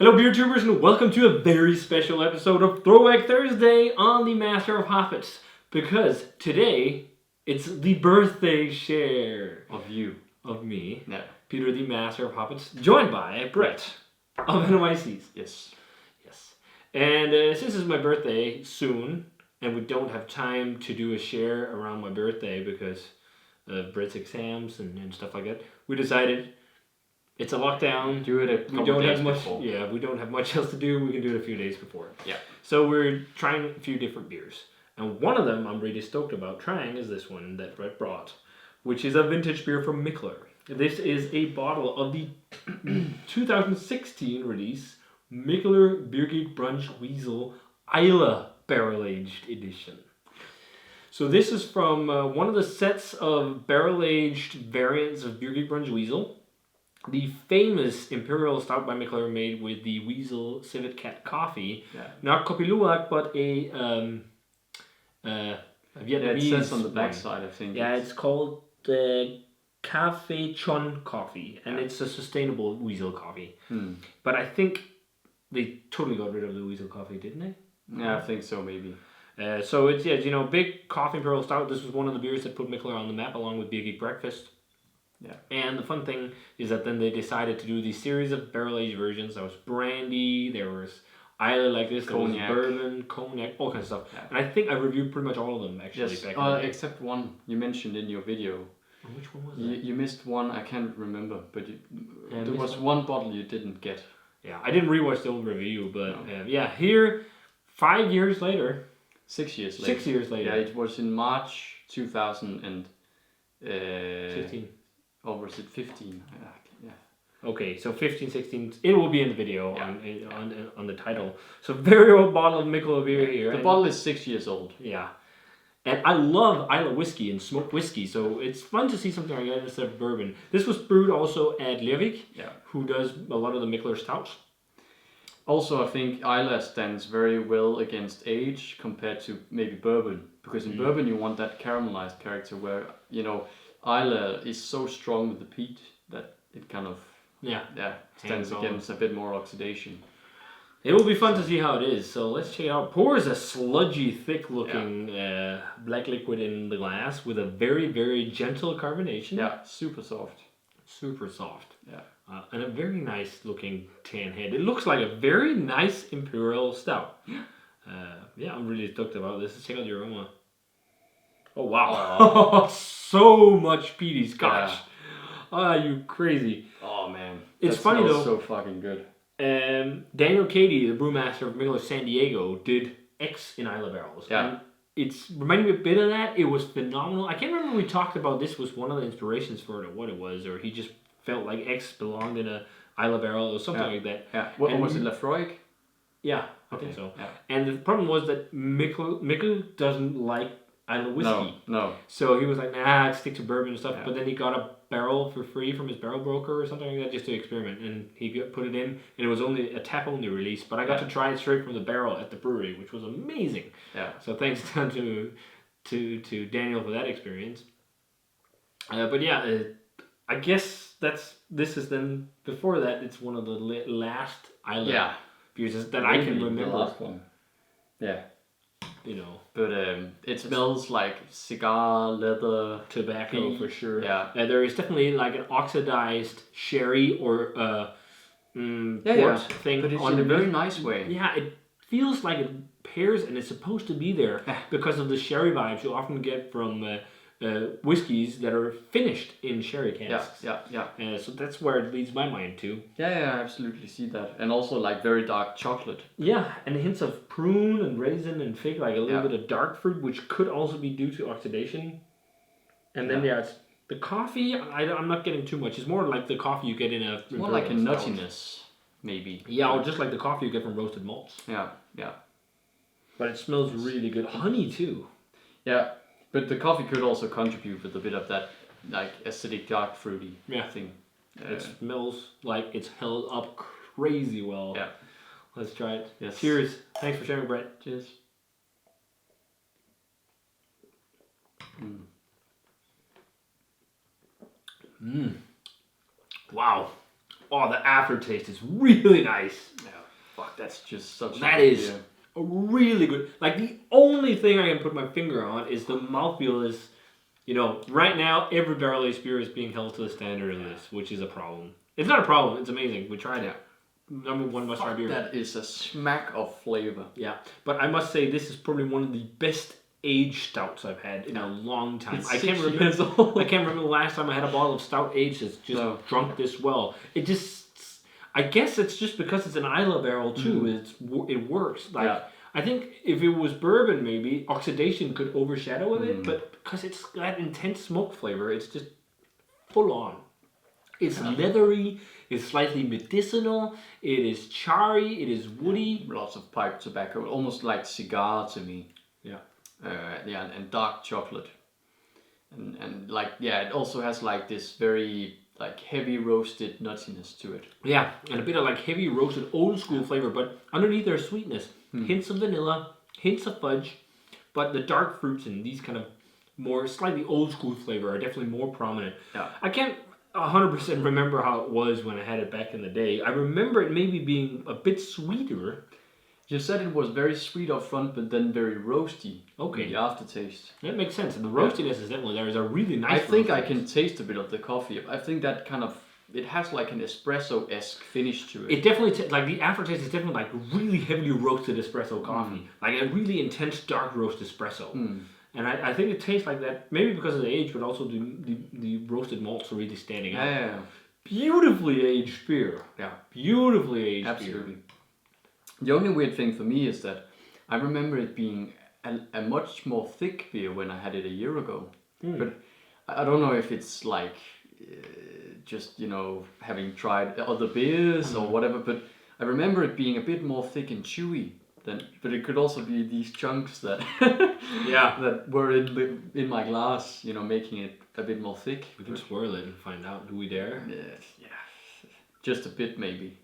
Hello beer tubers and welcome to a very special episode of Throwback Thursday on the Master of Hoppets. Because today, it's the birthday share of you. Of me, Yeah. Peter the Master of Hoppets, joined by Brett of NYC's. Yes. And since it's my birthday soon, and we don't have time to do a share around my birthday because of Brett's exams and stuff like that, we decided it's a lockdown. Do it a couple days before. Yeah, we don't have much else to do. We can do it a few days before. Yeah. So we're trying a few different beers. And one of them I'm really stoked about trying is this one that Brett brought, which is a vintage beer from Mikkeller. This is a bottle of the 2016 release Mikkeller Geek Brunch Weasel Islay barrel-aged edition. So this is from one of the sets of barrel-aged variants of Geek Brunch Weasel. The famous Imperial Stout by Mikkeller made with the Weasel Civet Cat coffee. Yeah. Not kafé-laku, but a Vietnamese. Yeah, it says on the back side, I think. Yeah, it's called the Café coffee, and it's a sustainable Weasel coffee. But I think they totally got rid of the Weasel coffee, didn't they? Yeah, I think so, maybe. So it's, big coffee Imperial Stout. This was one of the beers that put Mikkeller on the map along with Beer Geek Breakfast. Yeah. And the fun thing is that then they decided to do these series of barrel-aged versions. There was brandy, there was Islay like this, cognac. There was bourbon, cognac, all kinds of stuff. Yeah. And I think I reviewed pretty much all of them, actually. Yes, except one you mentioned in your video. Which one was that? You missed one, I can't remember, but there was one bottle you didn't get. Yeah, I didn't rewatch the old review, but here, 5 years later. 6 years later. 6 years later. Yeah, it was in March 2015. Or was it 15? Yeah. Okay, so 15, 16, it will be in the video on the title. So very old bottle of Mikkeller beer here. The bottle is 6 years old. Yeah. And I love Islay whiskey and smoked whiskey, so it's fun to see something like that instead of bourbon. This was brewed also at Lervig, who does a lot of the Mikkeller stouts. Also, I think Islay stands very well against age compared to maybe bourbon. Because in bourbon you want that caramelized character where, Islay is so strong with the peat that it kind of stands against a bit more oxidation. It will be fun to see how it is. So let's check it out. Pours a sludgy, thick-looking black liquid in the glass with a very, very gentle carbonation. Yeah, super soft. Super soft. Yeah. And a very nice-looking tan head. It looks like a very nice Imperial Stout. I'm really stoked about this. Let's check out the aroma. Oh, wow. So much peaty scotch. Ah, you crazy. Oh, man. It's funny, though. So fucking good. Daniel Cady, the brewmaster of Mikkeller San Diego, did X in Islay barrels. Yeah. And it's reminding me a bit of that. It was phenomenal. I can't remember when we talked about this was one of the inspirations for it or what it was, or he just felt like X belonged in a Islay barrel or something like that. Yeah. What was it, Lervig? Yeah, I think so. Yeah. And the problem was that Mikkeller doesn't like Islay whiskey. No. So he was like, nah, I'd stick to bourbon and stuff. Yeah. But then he got a barrel for free from his barrel broker or something like that just to experiment. And he put it in, and it was only a tap-only release. But I got to try it straight from the barrel at the brewery, which was amazing. Yeah. So thanks down to Daniel for that experience. I guess this is then, before that, it's one of the last Islay beers that I can remember. The last one. Yeah. But it smells like cigar, leather, tobacco for sure. Yeah. There is definitely like an oxidized sherry or port thing, but it's in a very nice way. Yeah, it feels like it pairs and it's supposed to be there because of the sherry vibes you often get from whiskeys that are finished in sherry casks. Yeah. So that's where it leads my mind to. Yeah, I absolutely see that. And also like very dark chocolate. Yeah, and hints of prune and raisin and fig, like a little bit of dark fruit, which could also be due to oxidation. And then it's the coffee. I'm not getting too much. It's more like the coffee you get in a. It's more like a nuttiness, maybe. Yeah, or just like the coffee you get from roasted malts. Yeah. But it smells really good. Honey too. Yeah. But the coffee could also contribute with a bit of that, like, acidic, dark, fruity thing. It smells like it's held up crazy well. Yeah. Let's try it. Yes. Cheers. Thanks for sharing, Brett. Cheers. Wow. oh, the aftertaste is really nice. Yeah. Fuck, that's just such. That is a really good. Like the only thing I can put my finger on is the mouthfeel is, right now every barrel-aged beer is being held to the standard of this, which is a problem. It's not a problem. It's amazing. We tried it. Number one must-try beer. That is a smack of flavor. Yeah, but I must say this is probably one of the best aged stouts I've had in a long time. It's I can't 6 years old. I can't remember the last time I had a bottle of stout aged that's just drunk this well. It just, I guess it's just because it's an Islay barrel too. It works. Like I think if it was bourbon, maybe oxidation could overshadow it, but because it's that intense smoke flavor, it's just full on. It's leathery, it's slightly medicinal, it is charry, it is woody. Lots of pipe tobacco, almost like cigar to me. Yeah. And dark chocolate. And like, it also has like this very like heavy roasted nuttiness to it. Yeah, and a bit of like heavy roasted old school flavor, but underneath there's sweetness. Hints of vanilla, hints of fudge, but the dark fruits and these kind of more slightly old school flavor are definitely more prominent. Yeah. I can't 100% remember how it was when I had it back in the day. I remember it maybe being a bit sweeter. You said it was very sweet up front, but then very roasty. Okay. The aftertaste. That makes sense. And the roastiness is definitely there. Is a really nice. I think I can taste a bit of the coffee. I think that kind of it has like an espresso-esque finish to it. It definitely like the aftertaste is definitely like really heavily roasted espresso coffee, like a really intense dark roast espresso. And I think it tastes like that, maybe because of the age, but also the roasted malts are really standing out. Yeah. Beautifully aged beer. Yeah. Beautifully aged Absolutely. beer. The only weird thing for me is that I remember it being a much more thick beer when I had it a year ago. But I don't know if it's like just, having tried other beers or whatever, but I remember it being a bit more thick and chewy. But it could also be these chunks that that were in my glass, making it a bit more thick. We can swirl it and find out. Do we dare? Yeah, just a bit maybe.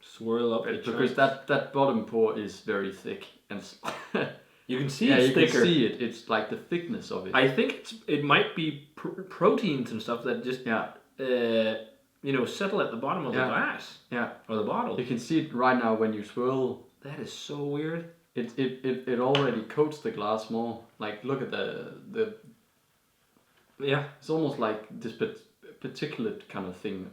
Swirl up the because that bottom pour is very thick and you can see it's thicker. Can see it. It's like the thickness of it. I think it might be proteins and stuff that just settle at the bottom of the glass. Yeah. Or the bottle. You can see it right now when you swirl. That is so weird. It already coats the glass more. Like look at the. Yeah. It's almost like this particulate kind of thing.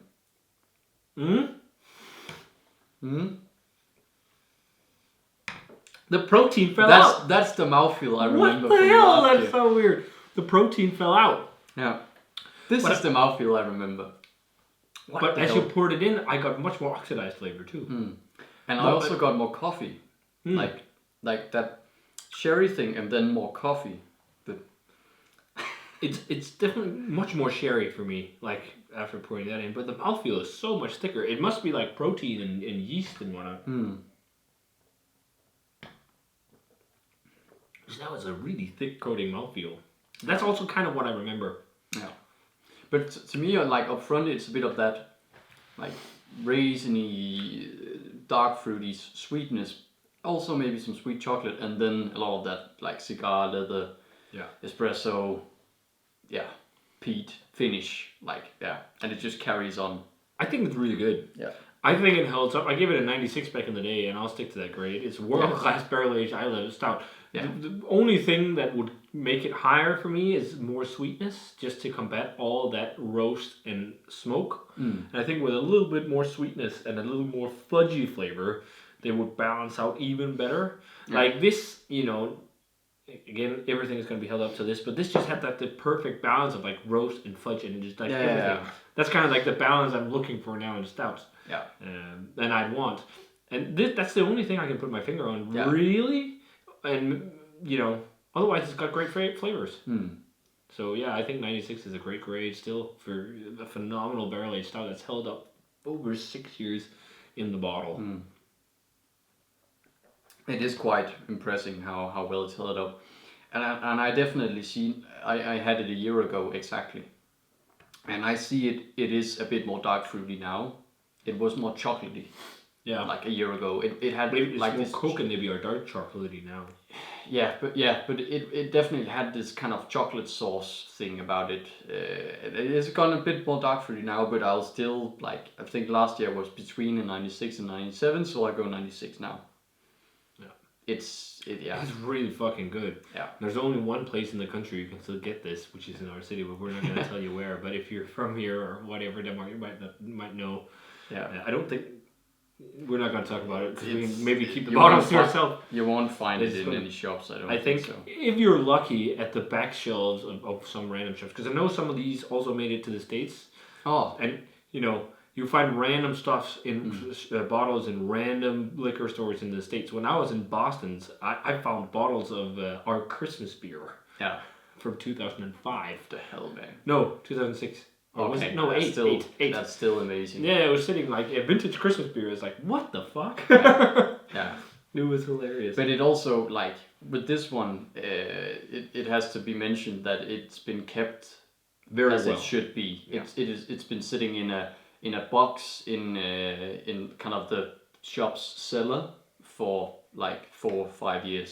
The protein fell out. That's the mouthfeel I remember. What the hell? That's so weird. The protein fell out. Yeah. This is the mouthfeel I remember. But as you poured it in, I got much more oxidized flavor too. And I also got more coffee. Like that sherry thing and then more coffee. But it's definitely much more sherry for me, like after pouring that in. But the mouthfeel is so much thicker. It must be like protein and yeast and whatnot. So that was a really thick coating mouthfeel. That's also kind of what I remember. Yeah. But to me, like up front, it's a bit of that, like raisiny, dark fruity sweetness. Also maybe some sweet chocolate, and then a lot of that like cigar leather, espresso, peat finish, and it just carries on. I think it's really good. Yeah. I think it holds up. I gave it a 96 back in the day, and I'll stick to that grade. It's world-class barrel-aged Islay Stout. Yeah. The only thing that would make it higher for me is more sweetness, just to combat all that roast and smoke. And I think with a little bit more sweetness and a little more fudgy flavor, they would balance out even better. Like this, again, everything is going to be held up to this, but this just had the perfect balance of like roast and fudge and just like everything. Yeah. That's kind of like the balance I'm looking for now in stouts. Yeah. And I'd want. And that's the only thing I can put my finger on, really. And, otherwise it's got great flavors. So, I think 96 is a great grade still for a phenomenal barrel-aged stout that's held up over 6 years in the bottle. It is quite impressive how well it's held up. And I definitely see, I had it a year ago exactly. And I see it is a bit more dark fruity now. It was more chocolatey Yeah. like a year ago. It had Maybe it's like more this coconutty or dark chocolatey now. but it definitely had this kind of chocolate sauce thing about it. It has gone a bit more dark fruity now, but I'll still like. I think last year was between a 96 and 97, so I go 96 now. Yeah. It's really fucking good. Yeah. There's only one place in the country you can still get this, which is in our city, but we're not going to tell you where. But if you're from here or whatever, Denmark, you might know. Yeah. I don't think we're not going to talk about it because we can maybe keep the you bottles to yourself. You won't find it in gonna- any shops. I think so. if you're lucky at the back shelves of some random shops, because I know some of these also made it to the States. Oh. And, you know, you find random stuff in bottles in random liquor stores in the States. When I was in Boston, I found bottles of our Christmas beer. Yeah. From 2005. The hell, man. No, 2006. Or was Okay. it? No, eight. That's still amazing. Yeah, it was sitting like a vintage Christmas beer. It's like, what the fuck? Yeah. It was hilarious. But it also, like, with this one, it has to be mentioned that it's been kept very as well. it should be. Yeah. It's been sitting in a box in kind of the shop's cellar for like 4 or 5 years,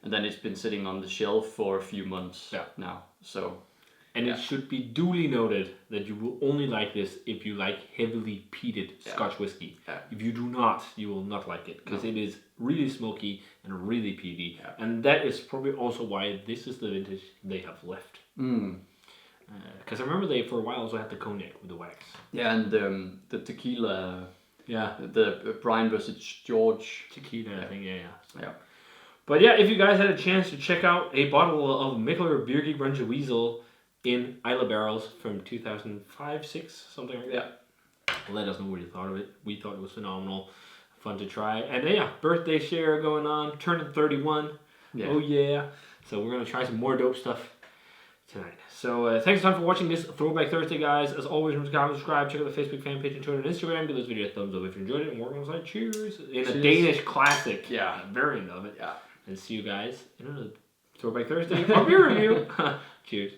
and then it's been sitting on the shelf for a few months now. So. And it should be duly noted that you will only like this if you like heavily peated Scotch whiskey. Yeah. If you do not, you will not like it because it is really smoky and really peaty. Yeah. And that is probably also why this is the vintage they have left. Because I remember they for a while also had the cognac with the wax. Yeah, and the tequila. Yeah. The Brian versus George tequila, I think. Yeah. So. Yeah. But yeah, if you guys had a chance to check out a bottle of Mikkeller Beer Geek Brunch Weasel in Islay barrels from 2005, 6, something like that. Let us know what you thought of it. We thought it was phenomenal, fun to try. And birthday share going on, turning 31. Yeah. Oh yeah. So we're going to try some more dope stuff tonight. So thanks a ton for watching this Throwback Thursday, guys. As always, remember to comment, subscribe, check out the Facebook fan page and Twitter and Instagram. Give this video a thumbs up if you enjoyed it. And we're going to say cheers in a Danish classic variant of it. Yeah. And see you guys in another Throwback Thursday or beer review. Cheers.